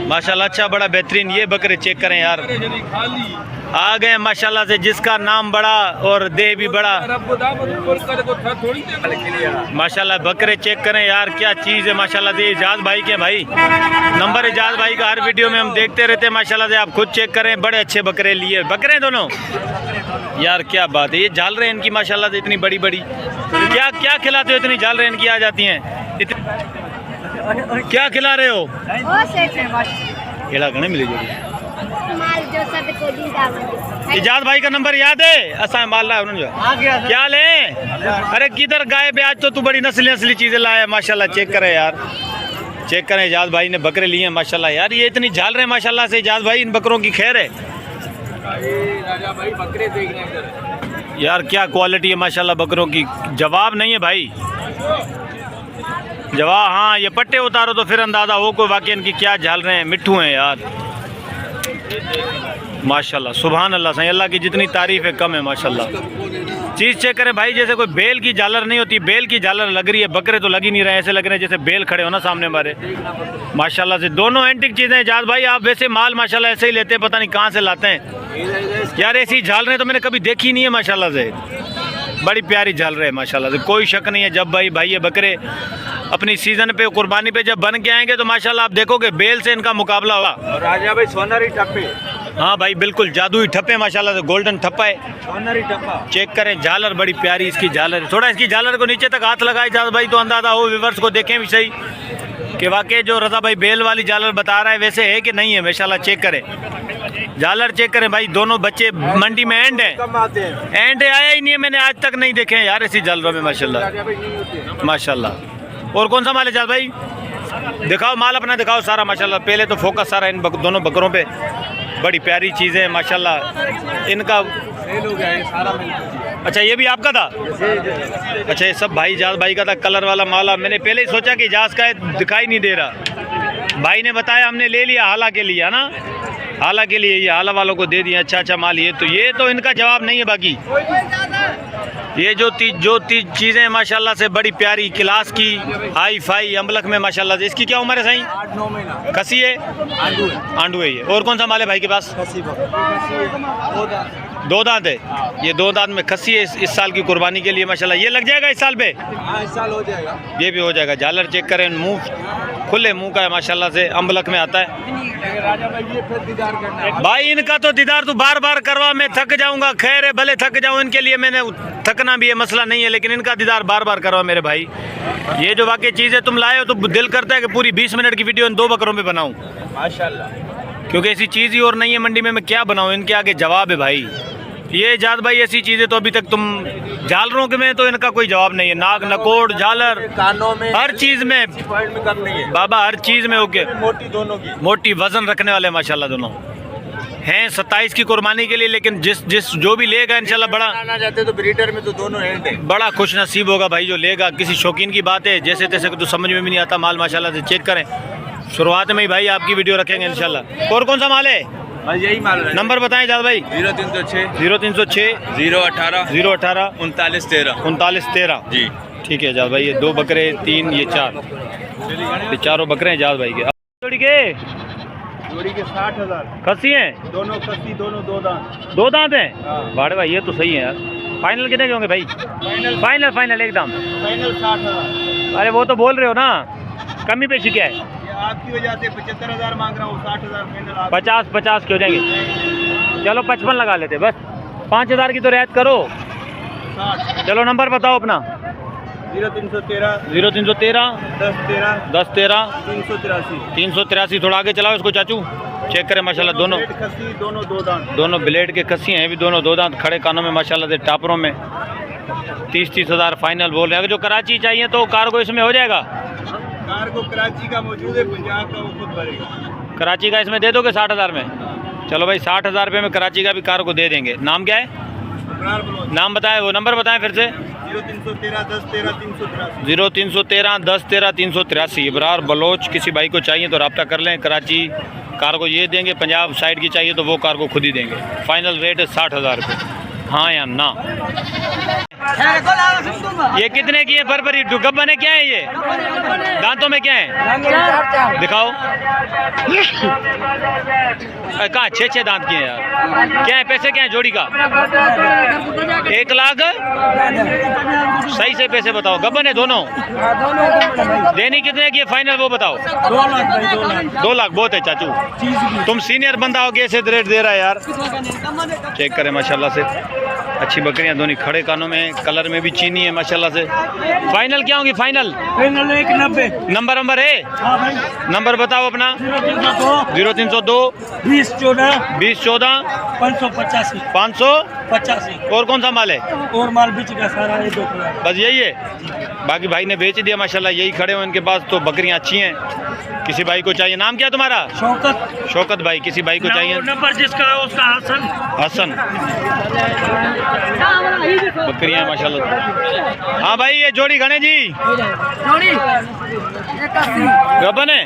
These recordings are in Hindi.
माशाल्लाह अच्छा बड़ा बेहतरीन ये बकरे चेक करें यार, आ गए माशाल्लाह से, जिसका नाम बड़ा और देह भी बड़ा। माशाल्लाह बकरे चेक करें यार, क्या चीज़ है माशाल्लाह से। इजाज़ भाई के भाई नंबर, इजाज़ भाई का हर वीडियो में हम देखते रहते हैं माशाल्लाह से। आप खुद चेक करें, बड़े अच्छे बकरे लिए, बकरे दोनों यार, क्या बात है। ये झालरें इनकी माशाल्लाह से इतनी बड़ी बड़ी, क्या क्या खिलाते हो, इतनी झालरें इनकी आ जाती हैं। क्या खिला रहे हो? खिला मिली इजाज़ भाई का नंबर याद है? असा माल ला क्या ले? अरे किधर गाय पे, आज तो तू बड़ी नस्ली नस्ली चीज़ें लाया माशाल्लाह। चेक करें यार, चेक करें। इजाज़ भाई ने बकरे लिए हैं माशाल्लाह यार, ये इतनी झाल रहे हैं माशाल्लाह से। इजाज़ भाई इन बकरों की खैर है राजा भाई, बकरे देखने यार, क्या क्वालिटी है माशाल्लाह बकरों की, जवाब नहीं है भाई, जवाब। हाँ ये पट्टे उतारो तो फिर अंदाज़ा हो को वाकई इनकी क्या झाल रहे हैं, मिट्ठू हैं यार माशाल्लाह। सुभान अल्लाह, सही अल्लाह की जितनी तारीफ़ है कम है माशाल्लाह। चीज़ चेक करें भाई, जैसे कोई बेल की झालर नहीं होती, बेल की झालर लग रही है। बकरे तो लग ही नहीं रहे, ऐसे लग रहे हैं जैसे बेल खड़े हो ना सामने हमारे माशाल्लाह से। दोनों एंटिक चीज़ें इजाज़ भाई, आप वैसे माल माशाल्लाह ऐसे ही लेते हैं, पता नहीं कहाँ से लाते हैं यार। ऐसी झालरें तो मैंने कभी देखी नहीं है माशाल्लाह से, बड़ी प्यारी झालरें है माशाल्लाह से। कोई शक नहीं है, जब भाई ये बकरे अपनी सीज़न पे, कुर्बानी पे जब बन के आएंगे तो माशाल्लाह आप देखोगे बेल से इनका मुकाबला होगा। राजा भाई सोनारी ठप्पे, हाँ भाई बिल्कुल जादुई ठप्पे माशाल्लाह से, गोल्डन ठप्पा है, सोनारी ठप्पा। चेक करें झालर, बड़ी प्यारी इसकी झालर है। थोड़ा इसकी झालर को नीचे तक हाथ लगाए इजाज़ भाई तो अंदाज़ा हो, व्यूअर्स को देखें भी सही कि वाकई जो रज़ा भाई बेल वाली झालर बता रहा है वैसे है कि नहीं है माशाल्लाह। चेक करें झालर, चेक करें भाई। दोनों बच्चे मंडी में एंड है, एंड आया ही नहीं है, मैंने आज तक नहीं देखे हैं यार ऐसी झालरों में माशाल्लाह माशाल्लाह। और कौन सा माल है इजाज़ भाई? दिखाओ माल अपना, दिखाओ सारा माशाल्लाह। पहले तो फोकस सारा इन दोनों बकरों पे, बड़ी प्यारी चीज़ें हैं माशाल्लाह। इनका सेल हो गया है सारा। अच्छा ये भी आपका था? अच्छा ये सब भाई इजाज़ भाई का था, कलर वाला माला। मैंने पहले ही सोचा कि इजाज़ का दिखाई नहीं दे रहा, भाई ने बताया, हमने ले लिया, हाला के लिए ना, हाला के लिए, ये हाला वालों को दे दिया। अच्छा अच्छा माल। ये तो इनका जवाब नहीं है। बाकी ये जो चीज़ें माशाल्लाह से बड़ी प्यारी क्लास की, हाई फाई अम्बलक में माशाल्लाह से। इसकी क्या उम्र है सही? 8-9 महीना। खसी है, आंडू है ये। और कौन सा माल है भाई के पास? दो दांत है, ये दो दांत में खसी है। इस साल की कुर्बानी के लिए माशाल्लाह। ये लग जाएगा इस साल पे? हाँ इस साल हो जाएगा, ये भी हो जाएगा। झालर चेक करें, मुंह खुले मुंह का है माशाल्लाह से, अम्बलक में आता है। राजा भाई ये फिर दीदार करना है भाई, इनका तो दीदार तू बार बार करवा, मैं थक जाऊंगा। खैर है, भले थक जाऊं, इनके लिए मैंने थकना भी है, मसला नहीं है, लेकिन इनका दीदार बार बार करवा मेरे भाई। ये जो वाकई चीज़ें तुम लाए हो तो दिल करता है कि पूरी 20 मिनट की वीडियो इन 2 बकरों में बनाऊं माशाल्लाह, क्योंकि ऐसी चीज़ ही और नहीं है मंडी में, मैं क्या बनाऊं? इनके आगे जवाब है भाई। ये इजाज़ भाई ऐसी चीज़ें तो अभी तक तुम झालरों के में तो इनका कोई जवाब नहीं है। नाक, नकोड़, झालर, कानों में, हर चीज़ में कम नहीं है बाबा, हर चीज़ में ओके। मोटी दोनों की, मोटी वजन रखने वाले माशाल्लाह दोनों हैं। 27 की कुर्बानी के लिए, लेकिन जिस जो भी लेगा इंशाल्लाह बड़ा आना चाहते तो ब्रीडर में तो दोनों एंड है, बड़ा खुश नसीब होगा भाई जो लेगा। किसी शौकीन की बात है, जैसे तैसे तो समझ में भी नहीं आता माल माशाल्लाह से। चेक करें, शुरुआत में ही भाई आपकी वीडियो रखेंगे इंशाल्लाह। और कौन सा माल है? बस यही माल है। नंबर बताएं इजाज़ भाई। 0306 0306 018 018 3913 3913 जी। ठीक है इजाज़ भाई। ये 2 बकरे, 3, ये 4, ये चारों बकरे हैं इजाज़ भाई के। जोड़ी के 60,000 खसी हैं, दोनों खसी, दोनों 2 दांत। 2 दांत हैं? हाँ। बाड़े भाई ये तो सही है यार। फाइनल कितने के होंगे भाई? फाइनल एकदम फाइनल 60,000। अरे वो तो बोल रहे हो ना, कमी पे क्या है? आपकी वजह से 75,000 मांग रहा हूँ, 60,000 फाइनल। 50 के हो जाएंगे। चलो 55 लगा लेते बस, 5,000 की तो रियायत करो। 60। चलो नंबर बताओ अपना। 0313 0313 1013 1013 383। 383। थोड़ा आगे चलाओ इसको चाचू। चेक करें माशाल्लाह दोनों खसी, दोनों 2 दांत, दोनों ब्लेड के खसी हैं भी, दोनों 2 दांत, खड़े कानों में माशाल्लाह से, टापरों में। 30,000 फाइनल बोल रहे हैं। अगर जो कराची चाहिए तो कार्गो इसमें हो जाएगा? कार्गो कराची का मौजूद है, पंजाब का वो खुद भरेगा। कराची का इसमें दे दोगे 60,000 में? चलो भाई 60,000 रुपये में कराची का भी कार्गो दे देंगे। नाम क्या है? नाम बताएं, वो नंबर बताएं फिर से। 0313 1013 383। 0313 1013 383। इब्रार बलोच। किसी भाई को चाहिए तो रब्ता कर लें। कराची कार्गो ये देंगे, पंजाब साइड की चाहिए तो वो कार्गो खुद ही देंगे। फाइनल रेट है 60,000 रुपये। हाँ या ना। ये कितने की है बरबरी? गब्बन है क्या है ये? दांतों में क्या है? दिखाओ। कहाँ 6 दांत की है यार? क्या है पैसे, क्या है जोड़ी का? 1 लाख। सही से पैसे बताओ। गब्बन है दोनों? देनी कितने की है फाइनल वो बताओ। 2 लाख बहुत है चाचू, तुम सीनियर बंदा हो, कैसे रेट दे रहा है यार? चेक करें माशाल्लाह से अच्छी बकरियां, दोनों खड़े कानों में, कलर में भी चीनी है माशाल्लाह से। फाइनल क्या होंगी? फाइनल 190। नंबर है? नंबर बताओ अपना। 0302 20 14 20 14 585 585। और कौन सा माल है? और माल बीच का सारा ये बस यही है? बाकी भाई ने बेच दिया माशाल्लाह, यही खड़े हो इनके पास, तो बकरियां अच्छी हैं। किसी भाई को चाहिए? नाम क्या है तुम्हारा? शौकत भाई। किसी भाई को चाहिए? नंबर जिसका है उसका हसन। बकरियां माशाल्लाह। हाँ भाई ये जोड़ी घने जी? जोड़ी 81। गबन है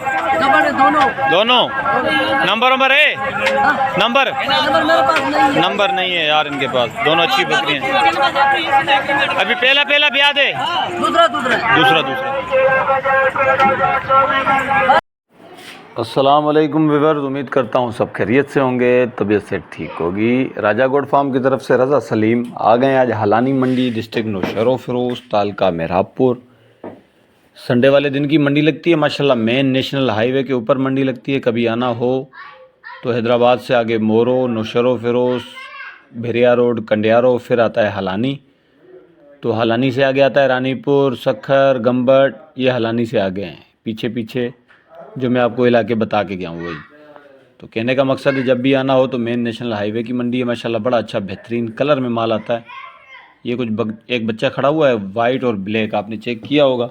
दोनों? नंबर है? नंबर मेरे पास नहीं है। नंबर नहीं है यार इनके पास, दोनों अच्छी बकरियां। अभी पहला ब्याह दे, दूसरा। अस्सलाम वालेकुम व्यूअर्स, उम्मीद करता हूँ सब खैरियत से होंगे, तबीयत से ठीक होगी। राजा गोड फार्म की तरफ से रज़ा सलीम आ गए आज हलानी मंडी, डिस्ट्रिक्ट नौशहरा फिरोज, तालका मेहराबपुर। संडे वाले दिन की मंडी लगती है माशाल्लाह, मेन नेशनल हाईवे के ऊपर मंडी लगती है। कभी आना हो तो हैदराबाद से आगे मोरो, नौशहरा फिरोज, भिरिया रोड, कंडियारो, फिर आता है हलानी। तो हलानी से आगे आता है रानीपुर, सखर, गंबट, ये हलानी से आगे हैं पीछे जो मैं आपको इलाके बता के गया हूँ वही। तो कहने का मकसद है जब भी आना हो तो मेन नेशनल हाईवे की मंडी है माशाल्लाह, बड़ा अच्छा बेहतरीन कलर में माल आता है। ये एक बच्चा खड़ा हुआ है वाइट और ब्लैक, आपने चेक किया होगा,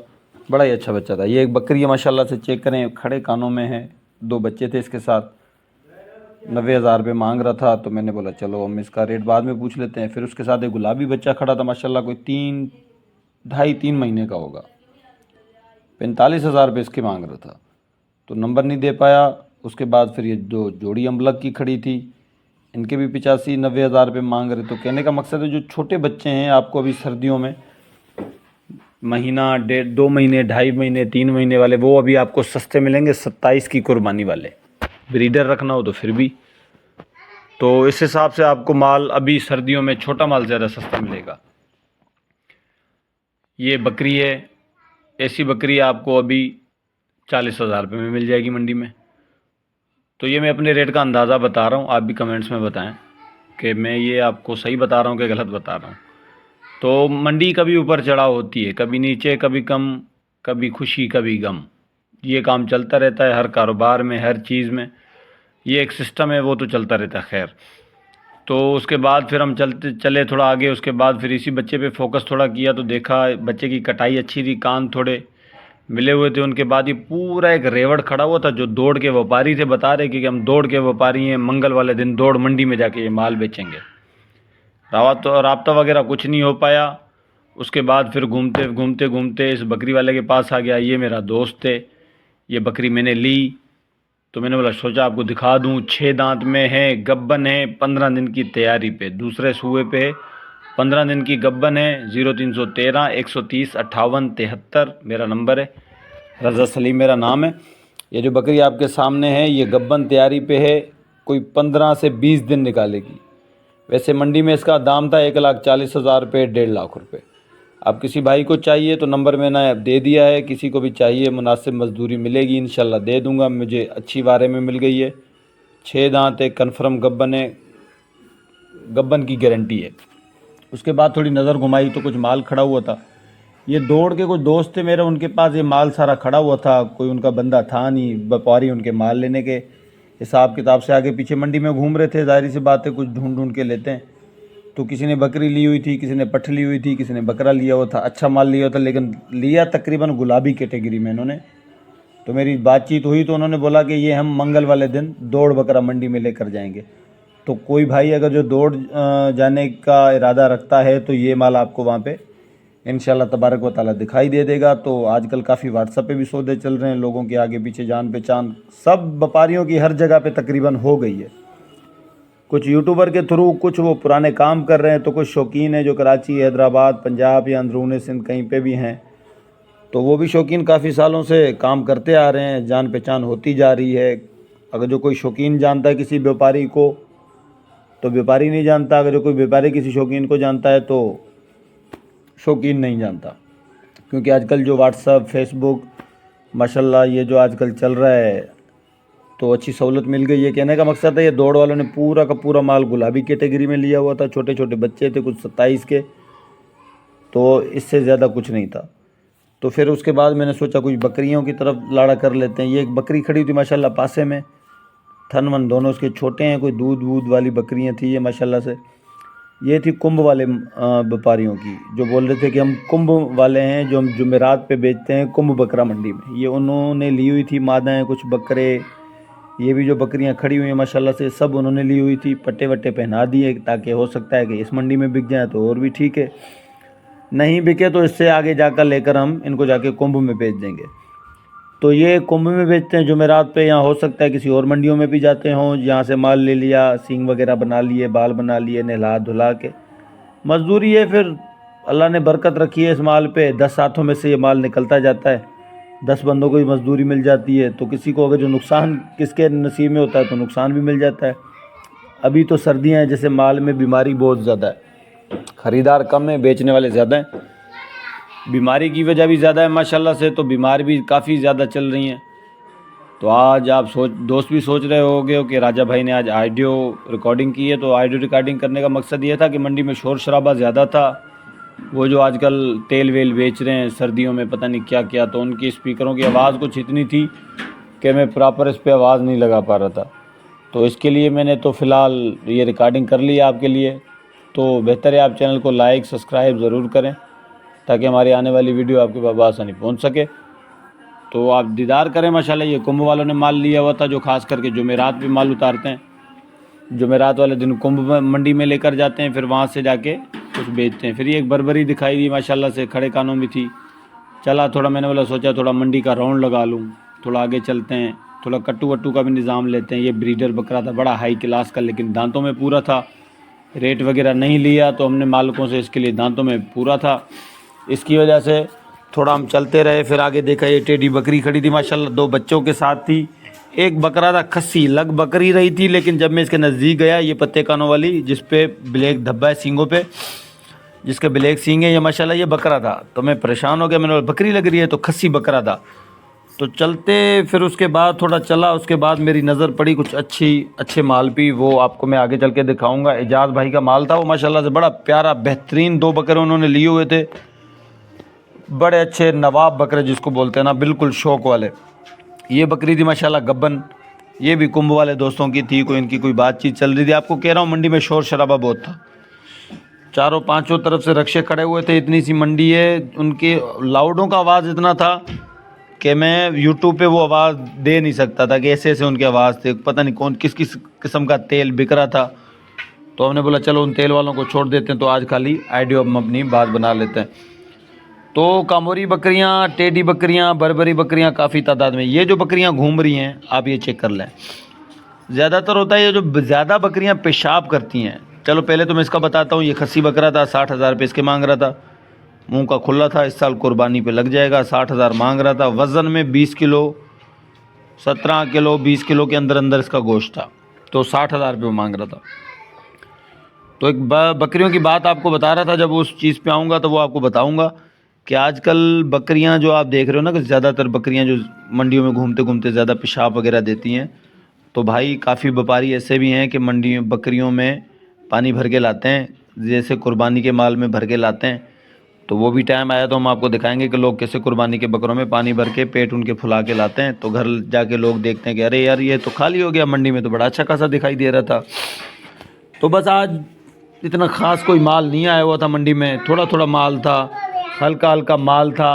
बड़ा ही अच्छा बच्चा था। ये एक बकरी है माशाल्लाह से, चेक करें, खड़े कानों में है, 2 बच्चे थे इसके साथ। 90,000 रुपये मांग रहा था, तो मैंने बोला चलो हम इसका रेट बाद में पूछ लेते हैं। फिर उसके साथ एक गुलाबी बच्चा खड़ा था माशाल्लाह, कोई 2.5-3 महीने का होगा, 45,000 रुपये इसके मांग रहा था, तो नंबर नहीं दे पाया। उसके बाद फिर ये जो जोड़ी अम्बलक की खड़ी थी, इनके भी 85-90,000 रुपये मांग रहे। तो कहने का मकसद है जो छोटे बच्चे हैं, आपको अभी सर्दियों में महीना, 2 महीने, 2.5 महीने, 3 महीने वाले, वो अभी आपको सस्ते मिलेंगे 27 की कुर्बानी वाले। ब्रीडर रखना हो तो फिर भी, तो इस हिसाब से आपको माल अभी सर्दियों में छोटा माल ज़्यादा सस्ता मिलेगा। ये बकरी है, ऐसी बकरी आपको अभी 40,000 रुपये में मिल जाएगी मंडी में। तो ये मैं अपने रेट का अंदाज़ा बता रहा हूँ, आप भी कमेंट्स में बताएं कि मैं ये आपको सही बता रहा हूँ कि गलत बता रहा हूँ। तो मंडी कभी ऊपर चढ़ाव होती है, कभी नीचे, कभी कम, कभी खुशी कभी गम, ये काम चलता रहता है हर कारोबार में, हर चीज़ में, ये एक सिस्टम है, वो तो चलता रहता है। खैर, तो उसके बाद फिर हम चले थोड़ा आगे। उसके बाद फिर इसी बच्चे पे फोकस थोड़ा किया, तो देखा बच्चे की कटाई अच्छी थी, कान थोड़े मिले हुए थे। उनके बाद ये पूरा एक रेवड़ खड़ा हुआ था, जो दौड़ के व्यापारी थे, बता रहे कि हम दौड़ के व्यापारी हैं, मंगल वाले दिन दौड़ मंडी में जाके ये माल बेचेंगे। राब्ता वगैरह कुछ नहीं हो पाया। उसके बाद फिर घूमते इस बकरी वाले के पास आ गया। ये मेरा दोस्त है, ये बकरी मैंने ली, तो मैंने बोला सोचा आपको दिखा दूं। 6 दांत में है, गब्बन है, 15 दिन की तैयारी पे, दूसरे सूए पे 15 दिन की गब्बन है। 0313 130 58 73 मेरा नंबर है, रज़ा सलीम मेरा नाम है। ये जो बकरी आपके सामने है, ये गब्बन तैयारी पे है, कोई 15 से 20 दिन निकालेगी। वैसे मंडी में इसका दाम था 1,40,000 रुपये, 1.5 लाख रुपये। अब किसी भाई को चाहिए तो नंबर मैंने दे दिया है, किसी को भी चाहिए मुनासिब मजदूरी मिलेगी, इंशाल्लाह दे दूंगा। मुझे अच्छी वारे में मिल गई है, 6 दांत है, कन्फर्म गब्बन है, गब्बन की गारंटी है। उसके बाद थोड़ी नज़र घुमाई तो कुछ माल खड़ा हुआ था। ये दौड़ के कुछ दोस्त थे मेरे, उनके पास ये माल सारा खड़ा हुआ था, कोई उनका बंदा था नहीं, व्यापारी उनके माल लेने के हिसाब किताब से आगे पीछे मंडी में घूम रहे थे। जाहिर सी बात है कुछ ढूंढ के लेते हैं। तो किसी ने बकरी ली हुई थी, किसी ने पठ ली हुई थी, किसी ने बकरा लिया हुआ था, अच्छा माल लिया हुआ था, लेकिन लिया तकरीबन गुलाबी कैटेगरी में इन्होंने। तो मेरी बातचीत हुई तो उन्होंने बोला कि ये हम मंगल वाले दिन दौड़ बकरा मंडी में लेकर जाएंगे। तो कोई भाई अगर जो दौड़ जाने का इरादा रखता है तो ये माल आपको वहाँ पे इंशाल्लाह तबारक व ताला दिखाई दे देगा। तो आजकल काफ़ी व्हाट्सएप पे भी सौदे चल रहे हैं, लोगों के आगे पीछे जान पहचान सब व्यापारियों की हर जगह पे तकरीबन हो गई है। कुछ यूट्यूबर के थ्रू कुछ वो पुराने काम कर रहे हैं, तो कुछ शौकीन हैं जो कराची, हैदराबाद, पंजाब या अंदरूनी सिंध कहीं पे भी हैं, तो वो भी शौकीन काफ़ी सालों से काम करते आ रहे हैं, जान पहचान होती जा रही है। अगर जो कोई शौकीन जानता है किसी व्यापारी को तो व्यापारी नहीं जानता, अगर जो कोई व्यापारी किसी शौकीन को जानता है तो शौकीन नहीं जानता। क्योंकि आजकल जो व्हाट्सअप, फेसबुक, माशाल्लाह ये जो आजकल चल रहा है तो अच्छी सहूलत मिल गई है। कहने का मकसद है ये दौड़ वालों ने पूरा का पूरा माल गुलाबी कैटेगरी में लिया हुआ था, छोटे छोटे बच्चे थे कुछ 27 के, तो इससे ज़्यादा कुछ नहीं था। तो फिर उसके बाद मैंने सोचा कुछ बकरियों की तरफ लाड़ा कर लेते हैं। ये एक बकरी खड़ी थी माशाल्लाह पासे में, थन वन दोनों उसके छोटे हैं, कोई दूध वूध वाली बकरियां थी ये माशाल्लाह से। ये थी कुंभ वाले व्यापारियों की, जो बोल रहे थे कि हम कुंभ वाले हैं, जो हम जुमेरात पे बेचते हैं कुंभ बकरा मंडी में। ये उन्होंने ली हुई थी मादाएँ, कुछ बकरे, ये भी जो बकरियां खड़ी हुई हैं माशाल्लाह से सब उन्होंने ली हुई थी। पट्टे वट्टे पहना दिए ताकि हो सकता है कि इस मंडी में बिक जाए तो और भी ठीक है, नहीं बिके तो इससे आगे जाकर लेकर हम इनको जाके कुंभ में बेच देंगे। तो ये कुंभ में बेचते हैं जुमेरात पे, यहाँ हो सकता है किसी और मंडियों में भी जाते हों, यहाँ से माल ले लिया, सींग वगैरह बना लिए, बाल बना लिए, नहला धुला के मजदूरी है। फिर अल्लाह ने बरकत रखी है इस माल पे, 10 हाथों में से ये माल निकलता जाता है, 10 बंदों को भी मजदूरी मिल जाती है। तो किसी को अगर जो नुकसान किसके नसीब में होता है तो नुकसान भी मिल जाता है। अभी तो सर्दियाँ हैं, जैसे माल में बीमारी बहुत ज़्यादा है, ख़रीदार कम है, बेचने वाले ज़्यादा हैं, बीमारी की वजह भी ज़्यादा है माशाल्लाह से, तो बीमार भी काफ़ी ज़्यादा चल रही हैं। तो आज आप दोस्त भी सोच रहे होंगे कि राजा भाई ने आज ऑडियो रिकॉर्डिंग की है। तो ऑडियो रिकॉर्डिंग करने का मकसद ये था कि मंडी में शोर शराबा ज़्यादा था, वो जो आजकल तेल वेल बेच रहे हैं सर्दियों में पता नहीं क्या क्या, तो उनकी स्पीकरों की आवाज़ कुछ इतनी थी कि मैं प्रॉपर इस पर आवाज़ नहीं लगा पा रहा था। तो इसके लिए मैंने तो फ़िलहाल ये रिकॉर्डिंग कर ली आपके लिए। तो बेहतर है आप चैनल को लाइक सब्सक्राइब ज़रूर करें ताकि हमारी आने वाली वीडियो आपके पास आसानी पहुंच सके। तो आप दीदार करें माशाल्लाह। ये कुंभ वालों ने माल लिया हुआ था, जो ख़ास करके जुमेरात पे माल उतारते हैं, जुमेरात वाले दिन कुंभ मंडी में लेकर जाते हैं, फिर वहाँ से जाके कुछ बेचते हैं। फिर ये एक बर्बरी दिखाई दी माशाल्लाह से, खड़े कानों में थी, चला थोड़ा, मैंने बोला सोचा थोड़ा मंडी का राउंड लगा लूँ, थोड़ा आगे चलते हैं, थोड़ा कट्टू वट्टू का भी निज़ाम लेते हैं। ये ब्रीडर बकरा था बड़ा हाई क्लास का, लेकिन दांतों में पूरा था, रेट वगैरह नहीं लिया तो हमने मालिकों से, इसके लिए दांतों में पूरा था, इसकी वजह से थोड़ा हम चलते रहे। फिर आगे देखा ये टेढ़ी बकरी खड़ी थी माशाल्लाह, 2 बच्चों के साथ थी। एक बकरा था खस्सी, लग बकरी रही थी, लेकिन जब मैं इसके नज़दीक गया, ये पत्ते कानों वाली जिस पे ब्लैक धब्बा है सींगों पे, जिसके ब्लैक सींग है, ये माशाल्लाह ये बकरा था। तो मैं परेशान हो गया, मैंने बोला बकरी लग रही है, तो खस्सी बकरा था। तो चलते फिर उसके बाद थोड़ा चला, उसके बाद मेरी नज़र पड़ी कुछ अच्छे माल भी, वो आपको मैं आगे चल के दिखाऊँगा। एजाज़ भाई का माल था वो माशाल्लाह से, बड़ा प्यारा बेहतरीन 2 बकरे उन्होंने लिए हुए थे, बड़े अच्छे नवाब बकरे जिसको बोलते हैं ना, बिल्कुल शौक वाले। ये बकरी थी माशाल्लाह गब्बन, ये भी कुंभ वाले दोस्तों की थी, कोई इनकी कोई बातचीत चल रही थी। आपको कह रहा हूँ मंडी में शोर शराबा बहुत था, चारों पांचों तरफ से रक्षे खड़े हुए थे, इतनी सी मंडी है। उनके लाउडों का आवाज़ इतना था कि मैं यूट्यूब पे वो आवाज़ दे नहीं सकता था, कि ऐसे ऐसे उनकी आवाज़ थे, पता नहीं कौन किस किस किस्म का तेल बिक रहा था। तो हमने बोला चलो उन तेल वालों को छोड़ देते हैं, तो आज खाली आइडियो हम अपनी बात बना लेते हैं। तो कामोरी बकरियां, टेढ़ी बकरियां, बर्बरी बकरियां काफ़ी तादाद में, ये जो बकरियां घूम रही हैं आप ये चेक कर लें, ज़्यादातर होता है ये जो ज़्यादा बकरियां पेशाब करती हैं। चलो पहले तो मैं इसका बताता हूँ। ये खस्सी बकरा था, 60,000 रुपये इसके मांग रहा था, मुंह का खुला था, इस साल कुर्बानी पे लग जाएगा, 60,000 मांग रहा था। वज़न में 20 किलो, 17 किलो, 20 किलो के अंदर अंदर इसका गोश्त था, तो 60,000 रुपये मांग रहा था। तो एक बकरियों की बात आपको बता रहा था, जब उस चीज़ पे आऊँगा तो वो आपको बताऊँगा कि आजकल बकरियां जो आप देख रहे हो ना, कि ज़्यादातर बकरियां जो मंडियों में घूमते घूमते ज़्यादा पेशाब वगैरह देती हैं, तो भाई काफ़ी व्यापारी ऐसे भी हैं कि मंडी में बकरियों में पानी भर के लाते हैं, जैसे कुर्बानी के माल में भर के लाते हैं। तो वो भी टाइम आया तो हम आपको दिखाएंगे कि लोग कैसे कुर्बानी के बकरों में पानी भर के पेट उनके फुला के लाते हैं। तो घर जाके लोग देखते हैं कि अरे यार ये तो खाली हो गया, मंडी में तो बड़ा अच्छा खासा दिखाई दे रहा था। तो बस आज इतना ख़ास कोई माल नहीं आया हुआ था मंडी में, थोड़ा थोड़ा माल था, हल्का हल्का माल था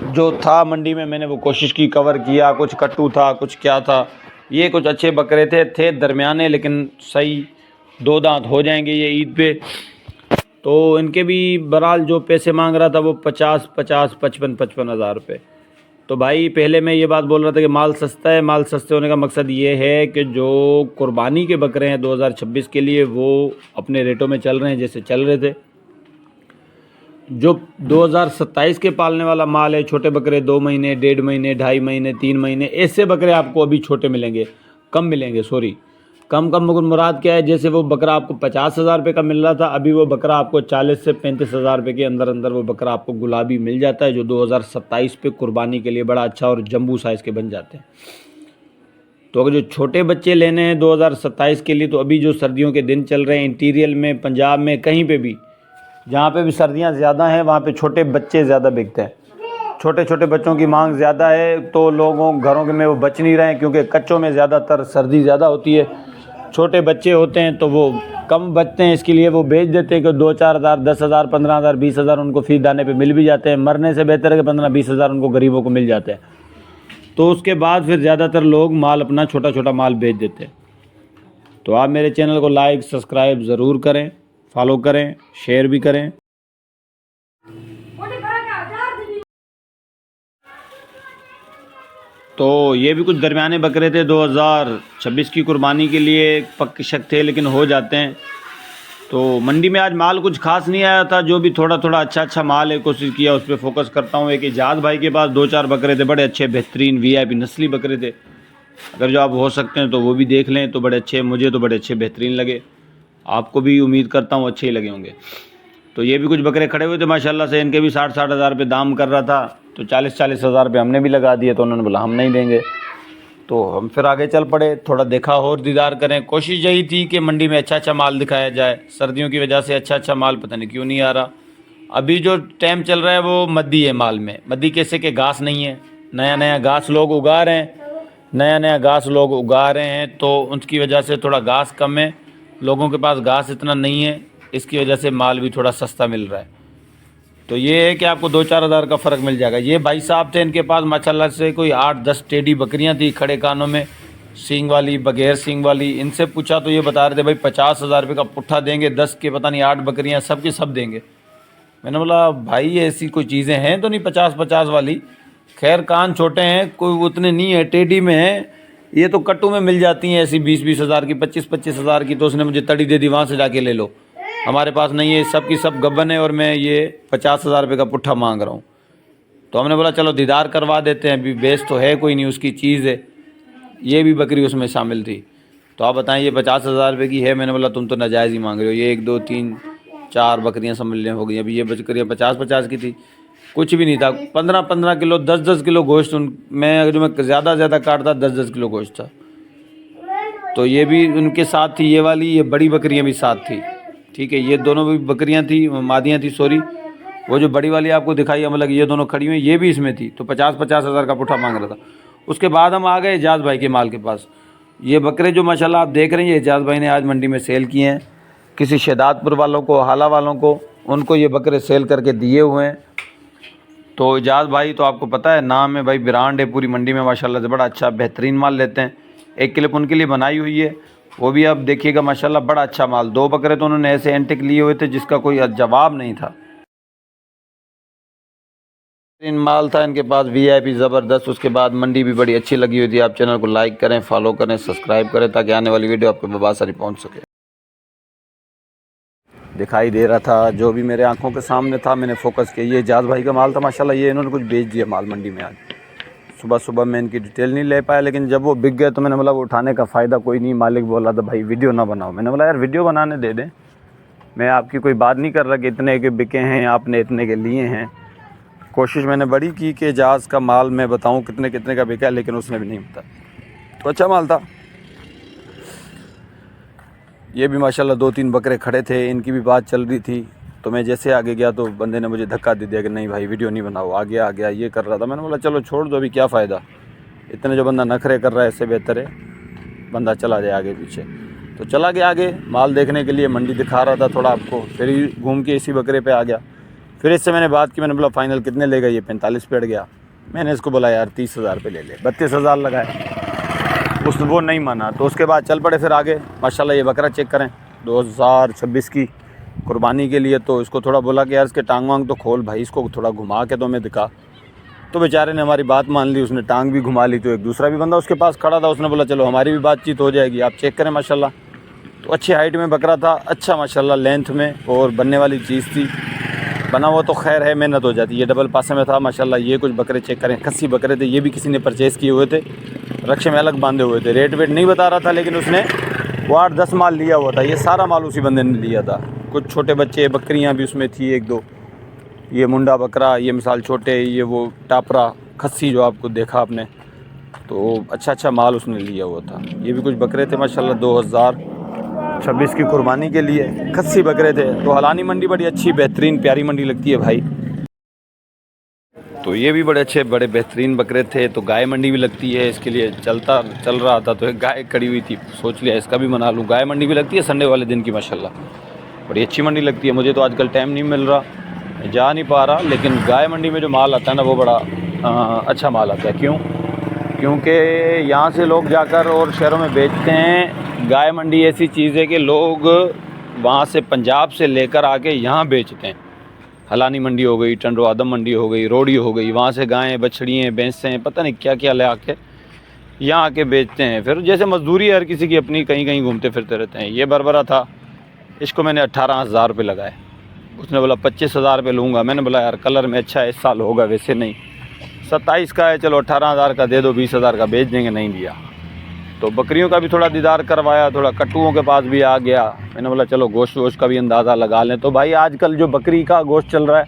जो था मंडी में। मैंने वो कोशिश की, कवर किया, कुछ कट्टू था, कुछ क्या था। ये कुछ अच्छे बकरे थे दरमियाने, लेकिन सही 2 दांत हो जाएंगे ये ईद पे। तो इनके भी बहरहाल जो पैसे मांग रहा था वो 50-50, 55-55 हज़ार रुपये। तो भाई पहले मैं ये बात बोल रहा था कि माल सस्ता है। माल सस्ते होने का मकसद ये है कि जो कुर्बानी के बकरे हैं 2026 के लिए वो अपने रेटों में चल रहे हैं जैसे चल रहे थे। जो 2027 के पालने वाला माल है, छोटे बकरे 2 महीने, 1.5 महीने, 2.5 महीने, 3 महीने, ऐसे बकरे आपको अभी छोटे मिलेंगे, कम मिलेंगे। सॉरी, कम मुराद क्या है, जैसे वो बकरा आपको 50,000 रुपये का मिल रहा था, अभी वो बकरा आपको 40 से 35,000 रुपये के अंदर अंदर वो बकरा आपको गुलाबी मिल जाता है, जो 2027 पे कुर्बानी के लिए बड़ा अच्छा और जंबू साइज़ के बन जाते हैं। तो अगर जो छोटे बच्चे लेने हैं 2027 के लिए, तो अभी जो सर्दियों के दिन चल रहे हैं, इंटीरियर में, पंजाब में, कहीं पे भी जहाँ पे भी सर्दियाँ ज़्यादा हैं वहाँ पे छोटे बच्चे ज़्यादा बिकते हैं। छोटे छोटे बच्चों की मांग ज़्यादा है, तो लोगों घरों में वो बच नहीं रहे हैं, क्योंकि कच्चों में ज़्यादातर सर्दी ज़्यादा होती है। छोटे बच्चे होते हैं तो वो कम बचते हैं, इसके लिए वो बेच देते हैं कि 2-4 हज़ार, 10,000, 15,000, 20,000 उनको फीस दाने पे मिल भी जाते हैं। मरने से बेहतर है कि 15-20 हज़ार उनको गरीबों को मिल जाते हैं। तो उसके बाद फिर ज़्यादातर लोग माल अपना छोटा छोटा माल बेच देते हैं। तो आप मेरे चैनल को लाइक सब्सक्राइब ज़रूर करें, फॉलो करें, शेयर भी करें। तो ये भी कुछ दरमियाने बकरे थे 2026 की कुर्बानी के लिए, पक्के शक थे लेकिन हो जाते हैं। तो मंडी में आज माल कुछ खास नहीं आया था, जो भी थोड़ा थोड़ा अच्छा माल है कोशिश किया उस पर फोकस करता हूँ। एक इजाज़ भाई के पास 2-4 बकरे थे, बड़े अच्छे बेहतरीन VIP नस्ली बकरे थे। अगर जो आप हो सकते हैं तो वो भी देख लें, तो बड़े अच्छे, मुझे तो बड़े अच्छे बेहतरीन लगे, आपको भी उम्मीद करता हूँ अच्छे ही लगे होंगे। तो ये भी कुछ बकरे खड़े हुए थे माशाल्लाह से, इनके भी 60-60 हज़ार रुपये दाम कर रहा था, तो 40-40 हज़ार रुपये हमने भी लगा दिए। तो उन्होंने बोला हम नहीं देंगे, तो हम फिर आगे चल पड़े, थोड़ा देखा और दीदार करें। कोशिश यही थी कि मंडी में अच्छा माल दिखाया जाए। सर्दियों की वजह से अच्छा माल पता नहीं क्यों नहीं आ रहा। अभी जो टाइम चल रहा है वो मद्दी है माल में। मद्दी कैसे कि घास नहीं है, नया घास लोग उगा रहे हैं, नया घास लोग उगा रहे हैं, तो उसकी वजह से थोड़ा घास कम है, लोगों के पास घास इतना नहीं है, इसकी वजह से माल भी थोड़ा सस्ता मिल रहा है। तो ये है कि आपको 2-4 हज़ार का फ़र्क मिल जाएगा। ये भाई साहब थे, इनके पास माशाल्लाह से कोई 8-10 टेढ़ी बकरियां थी, खड़े कानों में, सींग वाली, बगैर सींग वाली। इनसे पूछा तो ये बता रहे थे भाई 50,000 रुपये का पुट्ठा देंगे, 10 के पता नहीं 8 बकरियां, सब के सब देंगे। मैंने बोला भाई ऐसी कोई चीज़ें हैं तो नहीं 50-50 वाली। खैर कान छोटे हैं, कोई उतने नहीं है, टेढ़ी में है, ये तो कट्टू में मिल जाती हैं ऐसी 20-20 हज़ार की, 25-25 हज़ार की। तो उसने मुझे तड़ी दे दी, वहाँ से जाके ले लो, हमारे पास नहीं है, सब की सब गब्बन है, और मैं ये 50,000 रुपये का पुट्ठा मांग रहा हूँ। तो हमने बोला चलो दीदार करवा देते हैं, अभी बेच तो है कोई नहीं, उसकी चीज़ है। ये भी बकरी उसमें शामिल थी। तो आप बताएं, ये 50,000 रुपये की है। मैंने बोला तुम तो नाजायज़ ही मांग रहे हो, ये 1, 2, 3, 4 बकरियाँ समझ हो गई। अभी ये बकरियाँ 50-50 की थी, कुछ भी नहीं था। 15-15 किलो, 10-10 किलो गोश्त मैं जो मैं ज़्यादा काटता 10-10 किलो गोश्त था। तो ये भी उनके साथ थी, ये वाली, ये बड़ी बकरियाँ भी साथ थी, ठीक है। ये दोनों भी बकरियां थी, मादियां थी, सॉरी। वो जो बड़ी वाली आपको दिखाई, मतलब ये दोनों खड़ी हुई, ये भी इसमें थी। तो 50-50 हज़ार का पुट्ठा मांग रहा था। उसके बाद हम आ गए इजाज़ भाई के माल के पास। ये बकरे जो माशाल्लाह आप देख रहे हैं, ये इजाज़ भाई ने आज मंडी में सेल किए हैं, किसी शहदादपुर वालों को, हाला वालों को, उनको ये बकरे सेल करके दिए हुए हैं। तो इजाज़ भाई तो आपको पता है, नाम है भाई, ब्रांड है पूरी मंडी में माशाल्लाह से, बड़ा अच्छा बेहतरीन माल लेते हैं। एक क्लिप उनके लिए बनाई हुई है, वो भी आप देखिएगा माशाल्लाह, बड़ा अच्छा माल। 2 बकरे तो उन्होंने ऐसे एंटिक लिए हुए थे जिसका कोई जवाब नहीं था। इन माल था इनके पास VIP ज़बरदस्त। उसके बाद मंडी भी बड़ी अच्छी लगी हुई थी। आप चैनल को लाइक करें, फॉलो करें, सब्सक्राइब करें, ताकि आने वाली वीडियो आपको बहुत सारी पहुंच सके। दिखाई दे रहा था, जो भी मेरे आंखों के सामने था मैंने फोकस किया। ये इजाज़ भाई का माल था माशाल्लाह, ये इन्होंने कुछ बेच दिया माल मंडी में आज। सुबह मैं इनकी डिटेल नहीं ले पाया, लेकिन जब वो बिक गए तो मैंने बोला वो उठाने का फ़ायदा कोई नहीं। मालिक बोला था भाई वीडियो ना बनाओ। मैंने बोला यार वीडियो बनाने दे दें, मैं आपकी कोई बात नहीं कर रहा कि इतने के बिके हैं, आपने इतने के लिए हैं। कोशिश मैंने बड़ी की कि इजाज़ का माल मैं बताऊं कितने का बिका है, लेकिन उसने भी नहीं बताया। तो अच्छा माल था। ये भी माशाल्लाह 2-3 बकरे खड़े थे, इनकी भी बात चल रही थी। तो मैं जैसे आगे गया तो बंदे ने मुझे धक्का दे दिया कि नहीं भाई वीडियो नहीं बनाओ, आ गया ये कर रहा था। मैंने बोला चलो छोड़ दो, अभी क्या फ़ायदा, इतने जो बंदा नखरे कर रहा है, इससे बेहतर है बंदा चला जाए आगे पीछे। तो चला गया आगे माल देखने के लिए, मंडी दिखा रहा था थोड़ा आपको। फिर ही घूम के इसी बकरे पे आ गया। फिर इससे मैंने बात की, मैंने बोला फ़ाइनल कितने लेगा? ये 45 पे अड़ गया। मैंने इसको बोला यार 30,000 पे ले ले, 32,000 लगाए, वो नहीं माना। तो उसके बाद चल पड़े फिर आगे। माशाल्लाह ये बकरा चेक करें 2026 की कुर्बानी के लिए। तो इसको थोड़ा बोला कि यार इसके टांग वांग तो खोल भाई, इसको थोड़ा घुमा के तो मैं दिखा। तो बेचारे ने हमारी बात मान ली, उसने टांग भी घुमा ली। तो एक दूसरा भी बंदा उसके पास खड़ा था, उसने बोला चलो हमारी भी बातचीत हो जाएगी, आप चेक करें माशाल्लाह। तो अच्छी हाइट में बकरा था, अच्छा माशाल्लाह लेंथ में, और बनने वाली चीज़ थी। बना हुआ तो खैर है, मेहनत हो जाती है। डबल पासे में था माशाल्लाह। ये कुछ बकरे चेक करें, खस्सी बकरे थे, ये भी किसी ने परचेज़ किए हुए थे, रक्षे में अलग बांधे हुए थे। रेट वेट नहीं बता रहा था, लेकिन उसने वो 8-10 माल लिया हुआ था। ये सारा माल उसी बंदे ने लिया था। कुछ छोटे बच्चे बकरियां भी उसमें थी 1-2, ये मुंडा बकरा, ये मिसाल छोटे, ये वो टापरा खस्सी जो आपको देखा आपने, तो अच्छा माल उसने लिया हुआ था। ये भी कुछ बकरे थे माशाल्लाह 2026 की कुर्बानी के लिए खस्सी बकरे थे। तो हलानी मंडी बड़ी अच्छी बेहतरीन प्यारी मंडी लगती है भाई। तो ये भी बड़े अच्छे बड़े बेहतरीन बकरे थे। तो गाय मंडी भी लगती है, इसके लिए चल रहा था, तो एक गाय खड़ी हुई थी, सोच लिया इसका भी मना लूँ। गाय मंडी भी लगती है संडे वाले दिन की माशाल्लाह, बड़ी अच्छी मंडी लगती है। मुझे तो आजकल टाइम नहीं मिल रहा, जा नहीं पा रहा, लेकिन गाय मंडी में जो माल आता है ना वो बड़ा अच्छा माल आता है। क्यों? क्योंकि यहाँ से लोग जाकर और शहरों में बेचते हैं। गाय मंडी ऐसी चीज़ है कि लोग वहाँ से पंजाब से लेकर आके यहाँ बेचते हैं। हलानी मंडी हो गई, टंडो आदम मंडी हो गई, रोड़ी हो गई, वहाँ से गायें बछड़ियाँ भैंसें पता नहीं क्या क्या ले आके यहाँ आके बेचते हैं। फिर जैसे मजदूरी हर किसी की अपनी, कहीं कहीं घूमते फिरते रहते हैं। ये बरबरा था, इसको मैंने 18,000 रुपये लगाए। उसने बोला 25,000 रुपये लूँगा। मैंने बोला यार कलर में अच्छा है, इस साल होगा, वैसे नहीं। 27 का है, चलो 18,000 का दे दो, 20,000 का बेच देंगे। नहीं दिया। तो बकरियों का भी थोड़ा दीदार करवाया, थोड़ा कट्टुओं के पास भी आ गया। मैंने बोला चलो गोश्त वोश्त का भी अंदाज़ा लगा लें। तो भाई आजकल जो बकरी का गोश्त चल रहा है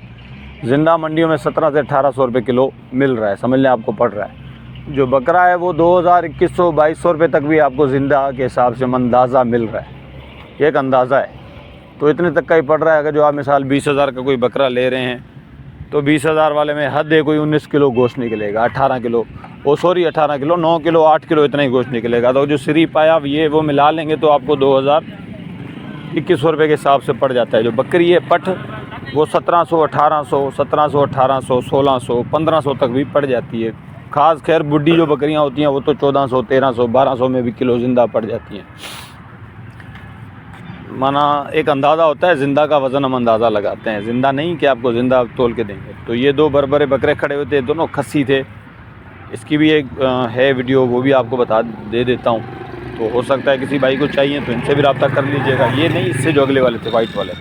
ज़िंदा मंडियों में 1700 से 1800 रुपये किलो मिल रहा है, समझ लें आपको पड़ रहा है। जो बकरा है वो 2000, 2100, 2200 रुपये तक भी आपको ज़िंदा के हिसाब से अंदाज़ा मिल रहा है। एक अंदाज़ा है, तो इतने तक का ही पड़ रहा है। अगर जो आप मिसाल 20,000 का कोई बकरा ले रहे हैं तो 20,000 वाले में हद है कोई 19 किलो गोश्त निकलेगा, 18 किलो, 18 किलो, 9 किलो, 8 किलो इतना ही गोश्त निकलेगा। तो जो सिरी पाया ये वो मिला लेंगे तो आपको 2021 रुपये के हिसाब से पड़ जाता है। जो बकरी है पठ वो 1700, 1800, 1700, 1800, 1600, 1500 तक भी पड़ जाती है। ख़ास खैर बुढ़ी जो बकरियां होती हैं वो तो 1400, 1300, 1200 में भी किलो ज़िंदा पड़ जाती हैं। माना एक अंदाज़ा होता है, ज़िंदा का वज़न हम अंदाज़ा लगाते हैं, ज़िंदा नहीं कि आपको ज़िंदा तोल के देंगे। तो ये 2 बड़े बकरे खड़े हुए थे, दोनों खस्सी थे। इसकी भी एक है वीडियो, वो भी आपको दे देता हूँ। तो हो सकता है किसी भाई को चाहिए तो इनसे भी रब्ता कर लीजिएगा। ये नहीं, इससे जो अगले वाले थे वाइट वाले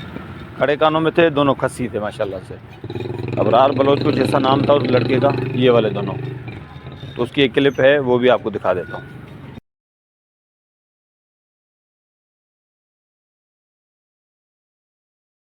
खड़े कानों में थे, दोनों खस्सी थे माशाल्लाह से। अबरार बलोच कुछ ऐसा नाम था उस लड़के का, ये वाले दोनों। तो उसकी एक क्लिप है, वो भी आपको दिखा देता हूँ।